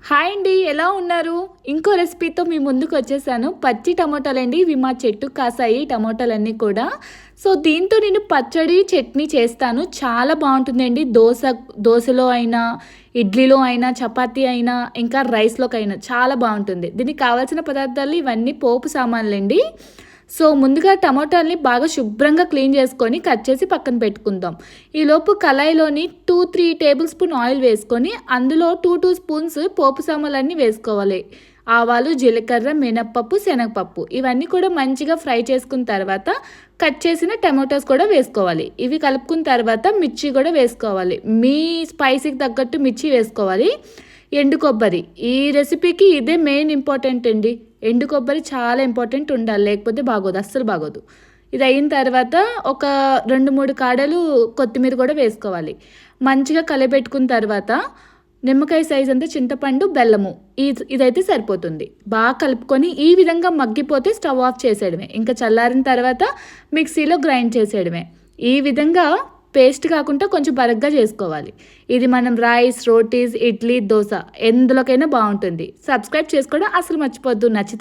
Hi అండి, ఎలా ఉన్నారు? ఇంకో రెసిపీతో మీ ముందుకు వచ్చేసాను. పచ్చి టమోటాలండి, ఇవి మా చెట్టుకు కాసాయి టమోటాలన్నీ కూడా. సో దీంతో నేను పచ్చడి చట్నీ చేస్తాను. చాలా బాగుంటుందండి. దోశలో అయినా, ఇడ్లీలో అయినా, చపాతీ అయినా, ఇంకా రైస్లోకైనా చాలా బాగుంటుంది. దీనికి కావాల్సిన పదార్థాలు ఇవన్నీ పోపు సామాన్లండి. సో ముందుగా టమాటాలని బాగా శుభ్రంగా క్లీన్ చేసుకొని కట్ చేసి పక్కన పెట్టుకుందాం. ఈలోపు కళాయిలోని 2-3 టేబుల్ స్పూన్ ఆయిల్ వేసుకొని అందులో 2 స్పూన్స్ పోపు సామాన్లన్నీ వేసుకోవాలి. ఆవాలు, జీలకర్ర, మినప్పప్పు, శనగపప్పు ఇవన్నీ కూడా మంచిగా ఫ్రై చేసుకున్న తర్వాత కట్ చేసిన టమాటోస్ కూడా వేసుకోవాలి. ఇవి కలుపుకున్న తర్వాత మిర్చి కూడా వేసుకోవాలి. మీ స్పైసీకి తగ్గట్టు మిర్చి వేసుకోవాలి. ఎండు కొబ్బరి, ఈ రెసిపీకి ఇదే మెయిన్ ఇంపార్టెంట్ అండి. ఎండు కొబ్బరి చాలా ఇంపార్టెంట్ ఉండాలి, లేకపోతే బాగోదు, అస్సలు బాగోదు. ఇది అయిన తర్వాత ఒక 2-3 కాడలు కొత్తిమీర కూడా వేసుకోవాలి. మంచిగా కలిపెట్టుకున్న తర్వాత నిమ్మకాయ సైజ్ అంతా చింతపండు, బెల్లము ఇదైతే సరిపోతుంది. బాగా కలుపుకొని ఈ విధంగా మగ్గిపోతే స్టవ్ ఆఫ్ చేసేయడమే. ఇంకా చల్లారిన తర్వాత మిక్సీలో గ్రైండ్ చేసేయడమే. ఈ విధంగా పేస్ట్ కాకుండా కొంచెం బరగ్గా చేసుకోవాలి. ఇది మనం రైస్, రోటీస్, ఇడ్లీ, దోశ ఎందులోకైనా బాగుంటుంది. సబ్స్క్రైబ్ చేసుకోవడం అసలు మర్చిపోద్దు. నచ్చితే